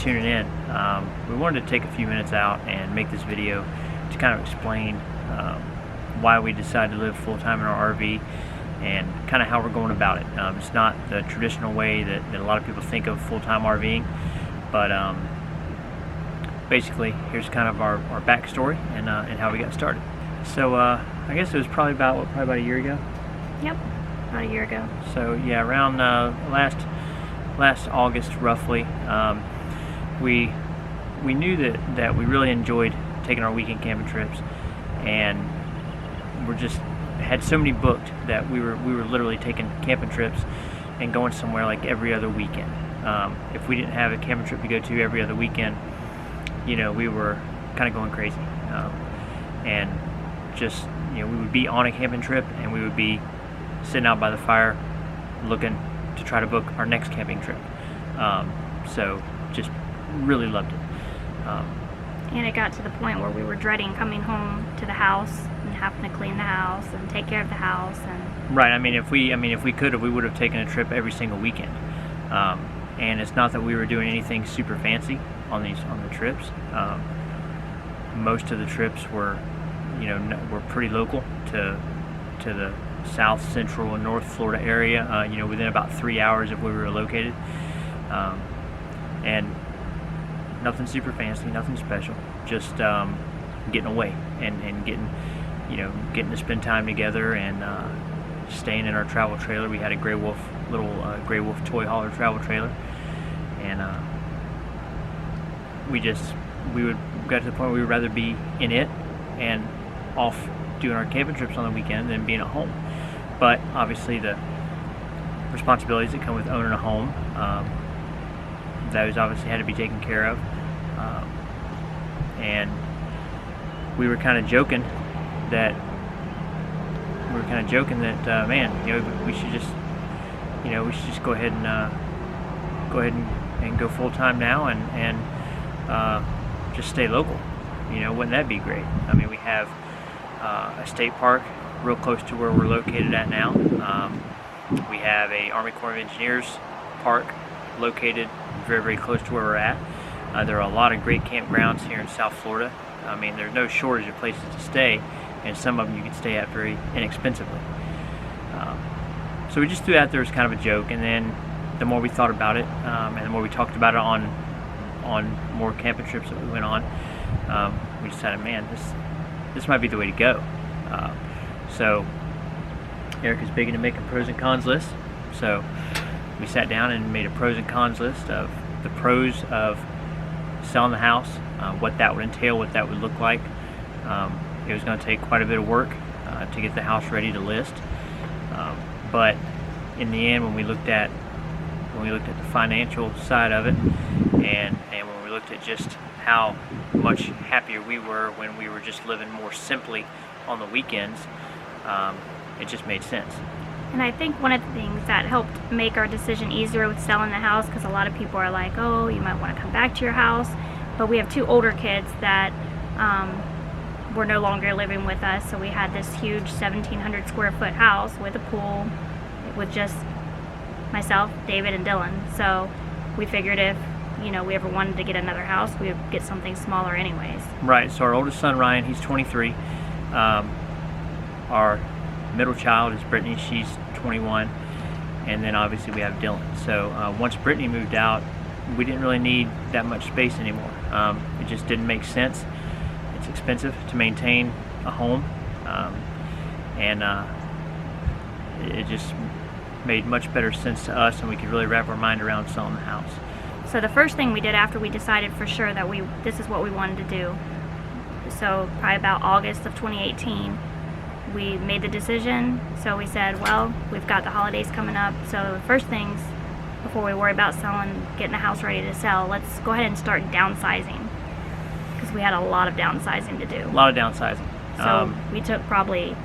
tuning in. We wanted to take a few minutes out and make this video to kind of explain why we decided to live full-time in our RV and kind of how we're going about it. It's not the traditional way that a lot of people think of full-time RVing, but basically here's kind of our backstory and how we got started. So I guess it was probably about a year ago. Yep, about a year ago. So yeah, around last August roughly, we knew that we really enjoyed taking our weekend camping trips, and we're just had so many booked that we were literally taking camping trips and going somewhere like every other weekend. If we didn't have a camping trip to go to every other weekend, you know, we were kind of going crazy, and just, you know, we would be on a camping trip and we would be sitting out by the fire looking to try to book our next camping trip. So just really loved it. And it got to the point where we were dreading coming home to the house and having to clean the house and take care of the house. And right. I mean, if we could have, we would have taken a trip every single weekend. And it's not that we were doing anything super fancy on the trips. Most of the trips were, you know, were pretty local to the South Central and North Florida area. You know, within about 3 hours of where we were located. And nothing super fancy, nothing special. Just getting away and getting to spend time together and staying in our travel trailer. We had a little Gray Wolf toy hauler travel trailer, and we got to the point where we would rather be in it and off doing our camping trips on the weekend than being at home. But obviously the responsibilities that come with owning a home, those obviously had to be taken care of, and we were kind of joking that man, you know, we should just go ahead and go full time now and just stay local. You know, wouldn't that be great? I mean, we have a state park real close to where we're located at now. We have a Army Corps of Engineers park located very, very close to where we're at. There are a lot of great campgrounds here in South Florida. I mean, there's no shortage of places to stay, and some of them you can stay at very inexpensively. So we just threw it out there as kind of a joke, and then the more we thought about it, and the more we talked about it on more camping trips that we went on, we decided, man, this might be the way to go. So Eric is big into making pros and cons lists, so we sat down and made a pros and cons list of the pros of selling the house, what that would entail, what that would look like. It was going to take quite a bit of work to get the house ready to list, but in the end, when we looked at the financial side of it, and when we looked at just how much happier we were when we were just living more simply on the weekends, it just made sense. And I think one of the things that helped make our decision easier with selling the house, because a lot of people are like, oh, you might want to come back to your house, but we have two older kids that were no longer living with us, so we had this huge 1,700 square foot house with a pool with just myself, David, and Dylan. So we figured if, you know, we ever wanted to get another house, we would get something smaller anyways. Right. So our oldest son, Ryan, he's 23. Our middle child is Brittany, she's 21, and then obviously we have Dylan. So once Brittany moved out, we didn't really need that much space anymore. It just didn't make sense. It's expensive to maintain a home, and it just made much better sense to us, and we could really wrap our mind around selling the house. So the first thing we did after we decided for sure that this is what we wanted to do, so probably about August of 2018, we made the decision. So we said, well, we've got the holidays coming up, so the first things before we worry about getting the house ready to sell, let's go ahead and start downsizing, because we had a lot of downsizing to do. A lot of downsizing. So we took probably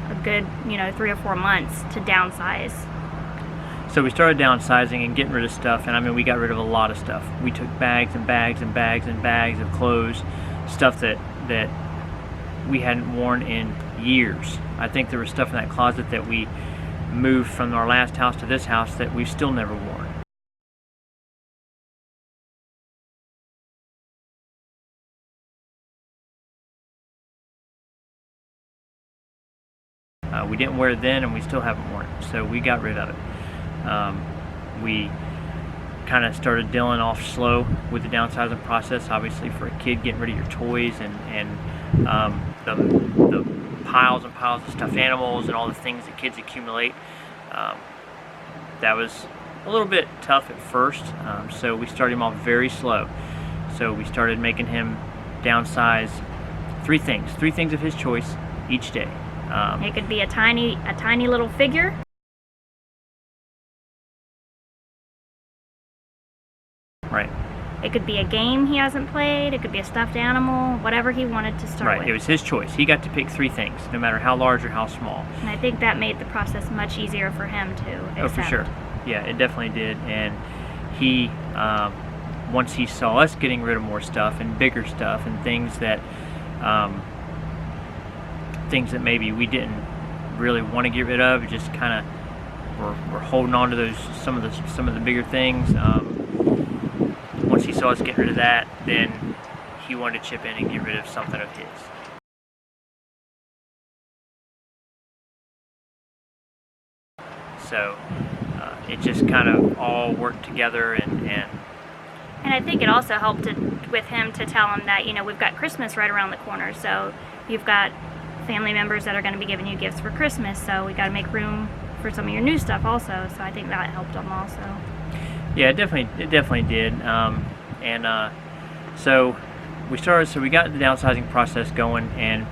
a good 3 or 4 months to downsize. So we started downsizing and getting rid of stuff, and I mean, we got rid of a lot of stuff. We took bags and bags and bags and bags of clothes, stuff that we hadn't worn in years. I think there was stuff in that closet that we moved from our last house to this house that we've still never worn. We didn't wear it then, and we still haven't worn it, so we got rid of it. We kind of started dealing off slow with the downsizing process. Obviously, for a kid, getting rid of your toys and the piles and piles of stuffed animals and all the things that kids accumulate. That was a little bit tough at first, so we started him off very slow. So we started making him downsize three things of his choice each day. It could be a tiny little figure. Right. It could be a game he hasn't played. It could be a stuffed animal, whatever he wanted to start with. Right, it was his choice. He got to pick three things, no matter how large or how small. And I think that made the process much easier for him to accept. Oh, for sure. Yeah, it definitely did. And he, once he saw us getting rid of more stuff and bigger stuff and things that maybe we didn't really want to get rid of, just kind of we're holding on to those some of the bigger things. Once he saw us get rid of that, then he wanted to chip in and get rid of something of his. So it just kind of all worked together, and I think it also helped with him to tell him that, we've got Christmas right around the corner, so you've got family members that are going to be giving you gifts for Christmas, so we got to make room for some of your new stuff also. So I think that helped him also. Yeah, it definitely did. So we got the downsizing process going, and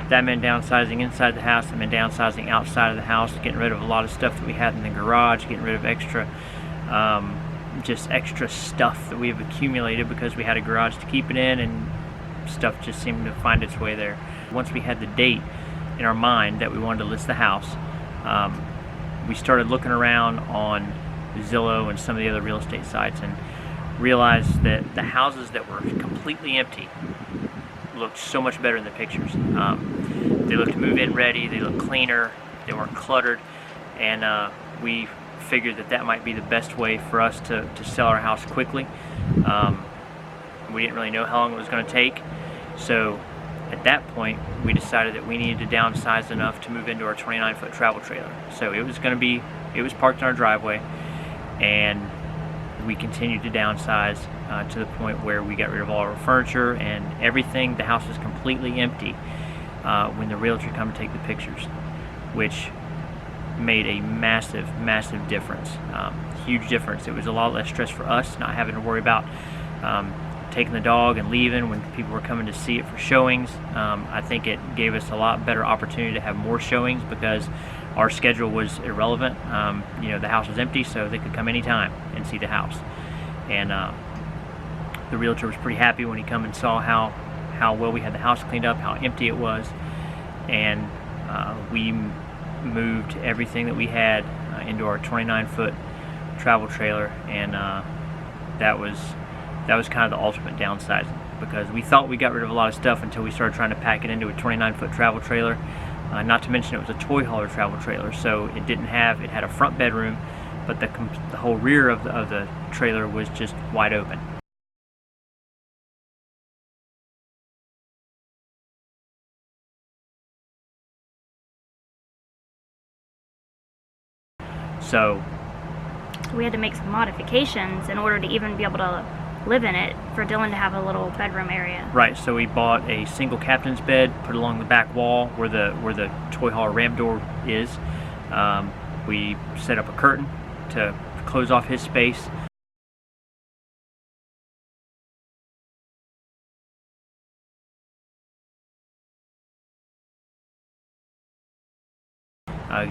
that meant downsizing inside the house, that meant downsizing outside of the house, getting rid of a lot of stuff that we had in the garage, getting rid of extra stuff that we've accumulated because we had a garage to keep it in, and stuff just seemed to find its way there. Once we had the date in our mind that we wanted to list the house, we started looking around on Zillow and some of the other real estate sites, and realized that the houses that were completely empty looked so much better in the pictures. They looked move-in ready, they looked cleaner, they weren't cluttered, and we figured that might be the best way for us to sell our house quickly. We didn't really know how long it was going to take, so at that point we decided that we needed to downsize enough to move into our 29-foot travel trailer. So it was parked in our driveway, and we continued to downsize to the point where we got rid of all our furniture and everything. The house was completely empty when the realtor come to take the pictures, which made a massive difference. Huge difference. It was a lot less stress for us, not having to worry about taking the dog and leaving when people were coming to see it for showings. I think it gave us a lot better opportunity to have more showings because our schedule was irrelevant. The house was empty, so they could come anytime and see the house. And the realtor was pretty happy when he come and saw how well we had the house cleaned up, how empty it was, and we moved everything that we had into our 29-foot travel trailer, and that was kind of the ultimate downsizing, because we thought we got rid of a lot of stuff until we started trying to pack it into a 29-foot travel trailer. Not to mention it was a toy hauler travel trailer, so it had a front bedroom, but the whole rear of the trailer was just wide open. So we had to make some modifications in order to even be able to live in it, for Dylan to have a little bedroom area. Right, so we bought a single captain's bed, put it along the back wall where the toy hauler ramp door is. We set up a curtain to close off his space.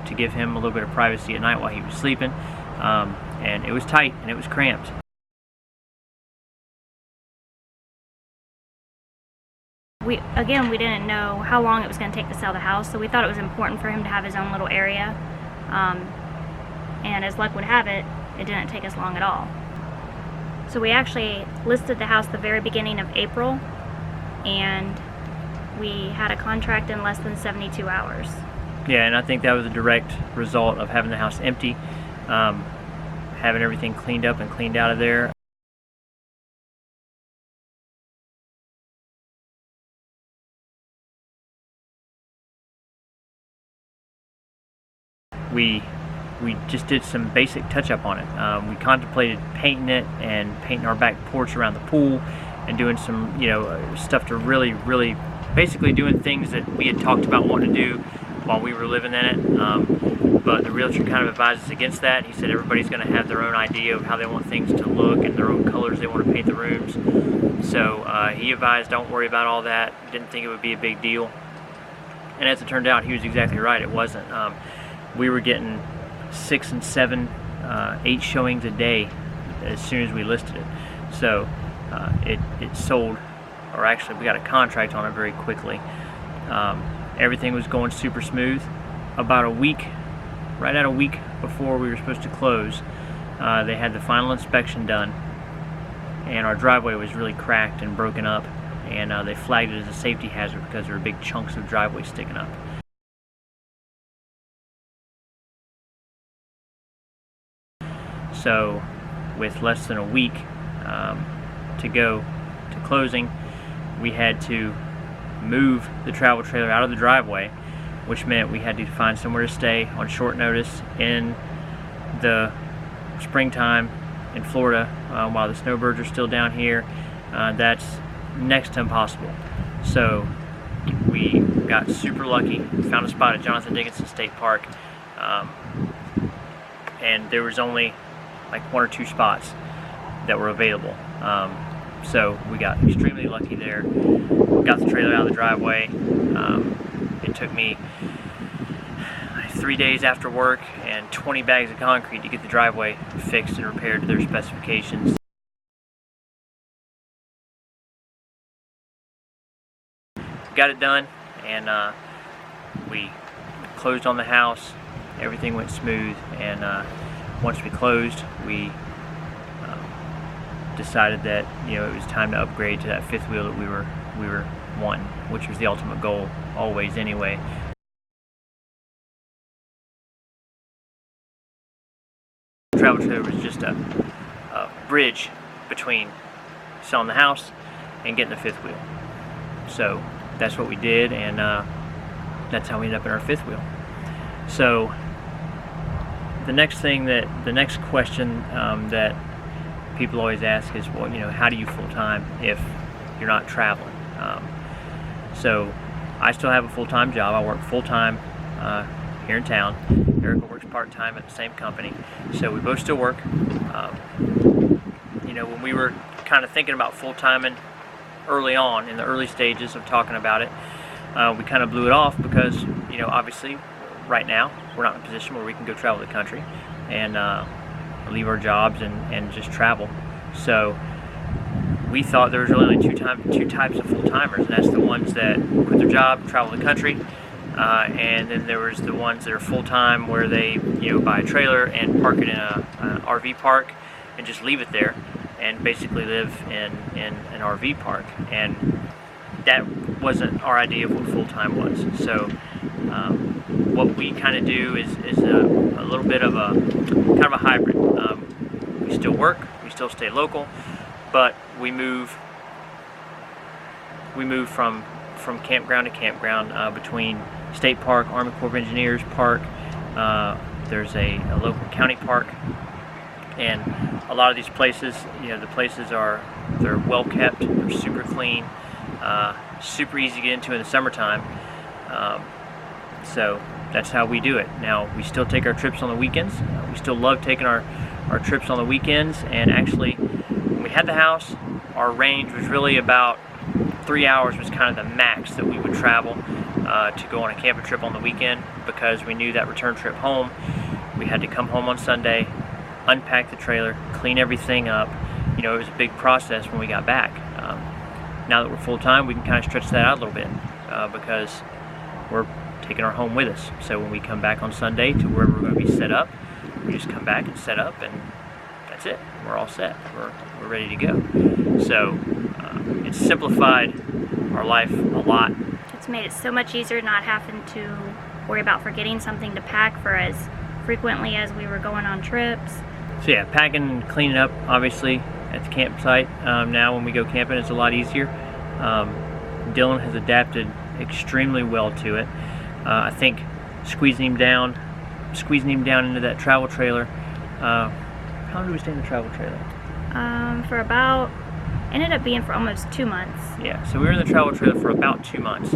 To give him a little bit of privacy at night while he was sleeping, and it was tight and it was cramped. We didn't know how long it was going to take to sell the house, so we thought it was important for him to have his own little area, and as luck would have it, it didn't take us long at all. So we actually listed the house the very beginning of April, and we had a contract in less than 72 hours. Yeah, and I think that was a direct result of having the house empty, having everything cleaned up and cleaned out of there. we just did some basic touch-up on it. We contemplated painting it and painting our back porch around the pool and doing some, stuff to really basically doing things that we had talked about wanting to do while we were living in it. But the realtor kind of advised us against that. He said everybody's going to have their own idea of how they want things to look and their own colors they want to paint the rooms. So he advised, don't worry about all that. Didn't think it would be a big deal. And as it turned out, he was exactly right. It wasn't. We were getting 6 and 7, 8 showings a day as soon as we listed it. So it sold, or actually we got a contract on it very quickly. Everything was going super smooth. About a week, right at a week before we were supposed to close, they had the final inspection done, and our driveway was really cracked and broken up, and they flagged it as a safety hazard because there were big chunks of driveway sticking up. So with less than a week to go to closing, we had to move the travel trailer out of the driveway, which meant we had to find somewhere to stay on short notice in the springtime in Florida while the snowbirds are still down here. That's next to impossible. So we got super lucky, found a spot at Jonathan Dickinson State Park, and there was only like 1 or 2 spots that were available. So we got extremely lucky there. Got the trailer out of the driveway. It took me 3 days after work and 20 bags of concrete to get the driveway fixed and repaired to their specifications. Got it done, and we closed on the house. Everything went smooth, and once we closed, we decided that it was time to upgrade to that 5th wheel that we were wanting, which was the ultimate goal always anyway. The travel trailer was just a bridge between selling the house and getting the 5th wheel. So that's what we did, and that's how we ended up in our 5th wheel. So the next question that people always ask is, well, how do you full-time if you're not traveling? So I still have a full-time job. I work full-time here in town. Erica works part-time at the same company, so we both still work. When we were kind of thinking about full-timing early on, in the early stages of talking about it, we kind of blew it off because, obviously right now we're not in a position where we can go travel the country and leave our jobs and just travel. So we thought there was really only two types of full-timers, and that's the ones that quit their job, travel the country, and then there was the ones that are full-time where they buy a trailer and park it in an RV park and just leave it there and basically live in an RV park. And that wasn't our idea of what full-time was. So what we kind of do is a little bit of a kind of a hybrid. We still work, we still stay local, but we move from campground to campground between State Park, Army Corps of Engineers Park. There's a local county park, and a lot of these places, the places they're well kept, they're super clean, super easy to get into in the summertime. So that's how we do it. Now, we still take our trips on the weekends. We still love taking our trips on the weekends, and actually when we had the house, our range was really about 3 hours was kind of the max that we would travel to go on a camping trip on the weekend, because we knew that return trip home, we had to come home on Sunday, unpack the trailer, clean everything up. It was a big process when we got back. Now that we're full-time, we can kind of stretch that out a little bit because we're taking our home with us. So when we come back on Sunday to wherever we're going to be set up, we just come back and set up, and that's it. We're all set. We're ready to go. So it's simplified our life a lot. It's made it so much easier not having to worry about forgetting something to pack for as frequently as we were going on trips. So yeah, packing and cleaning up, obviously, at the campsite. Now when we go camping, it's a lot easier. Dylan has adapted extremely well to it. I think squeezing him down squeezing him down into that travel trailer. How long did we stay in the travel trailer? For about, ended up being for almost 2 months. Yeah, so we were in the travel trailer for about 2 months,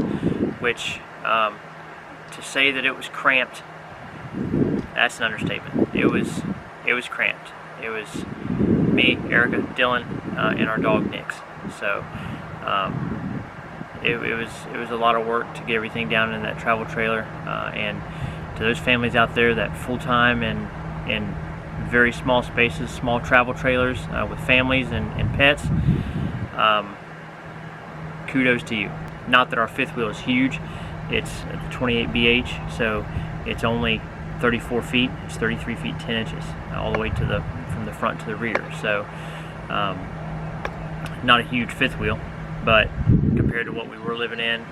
which to say that it was cramped, that's an understatement. It was cramped. It was me, Erica, Dylan, and our dog Nix. So it was a lot of work to get everything down in that travel trailer. And to those families out there that full-time and in very small spaces, small travel trailers with families and pets, kudos to you. Not that our fifth wheel is huge. It's a 28 BH, so it's only 34 feet. It's 33 feet 10 inches all the way to from the front to the rear. So not a huge fifth wheel, but compared to what we were living in,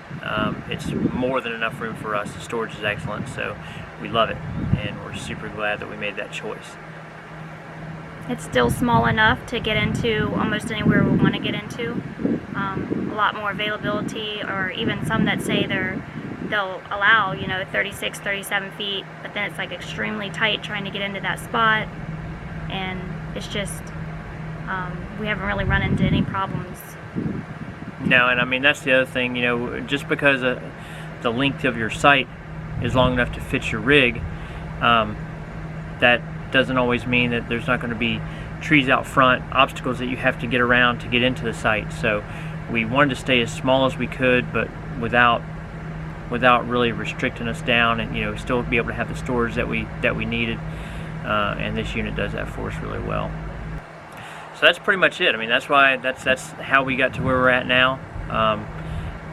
it's more than enough room for us. The storage is excellent, so we love it, and we're super glad that we made that choice. It's still small enough to get into almost anywhere we want to get into. A lot more availability, or even some that say they'll allow 36, 37 feet, but then it's like extremely tight trying to get into that spot, and it's just we haven't really run into any problems. No, and I mean that's the other thing, just because the length of your site is long enough to fit your rig, that doesn't always mean that there's not going to be trees out front, obstacles that you have to get around to get into the site. So we wanted to stay as small as we could, but without really restricting us down, and still be able to have the storage that we needed. And this unit does that for us really well. So that's pretty much it. I mean, that's how we got to where we're at now.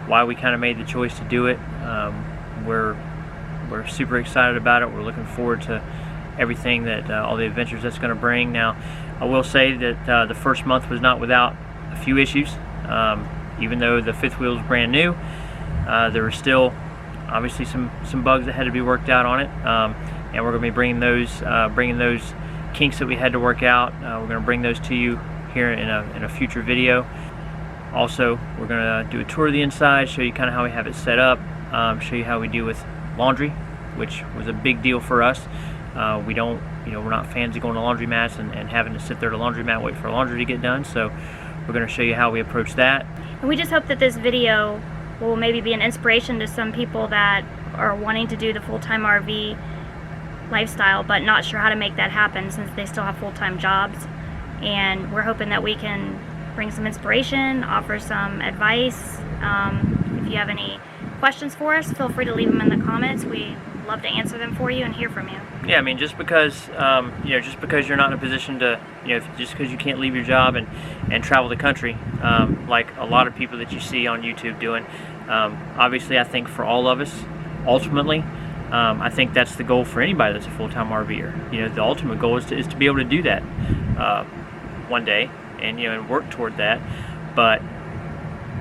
Why we kind of made the choice to do it. We're super excited about it. We're looking forward to everything that all the adventures that's going to bring. Now, I will say that the first month was not without a few issues. Even though the fifth wheel is brand new, there were still obviously some bugs that had to be worked out on it, and we're going to be bringing those kinks that we had to work out. We're going to bring those to you here in a future video. Also, we're going to do a tour of the inside, show you kind of how we have it set up, show you how we do with laundry, which was a big deal for us. We're not fans of going to laundromats and having to sit there at a laundromat wait for laundry to get done. So we're going to show you how we approach that. And we just hope that this video will maybe be an inspiration to some people that are wanting to do the full-time RV lifestyle but not sure how to make that happen since they still have full-time jobs. And we're hoping that we can bring some inspiration, offer some advice. If you have any questions for us, feel free to leave them in the comments. We love to answer them for you and hear from you. Yeah, I mean, just because you're not in a position to, just because you can't leave your job and travel the country, like a lot of people that you see on YouTube doing. Obviously, I think for all of us, ultimately, I think that's the goal for anybody that's a full-time RVer. The ultimate goal is to be able to do that one day, and work toward that. But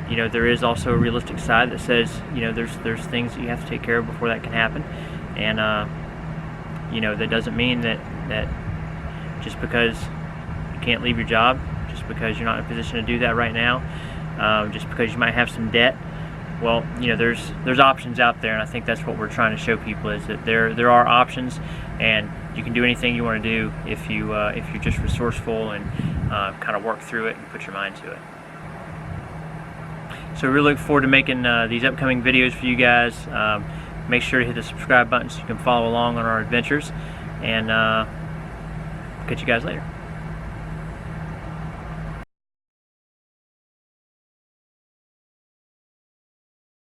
there is also a realistic side that says there's things that you have to take care of before that can happen, and that doesn't mean that just because you can't leave your job, just because you're not in a position to do that right now, just because you might have some debt. Well, there's options out there, and I think that's what we're trying to show people, is that there are options, and you can do anything you want to do if you're just resourceful and kind of work through it and put your mind to it. So we really look forward to making these upcoming videos for you guys. Make sure to hit the subscribe button so you can follow along on our adventures, and catch you guys later.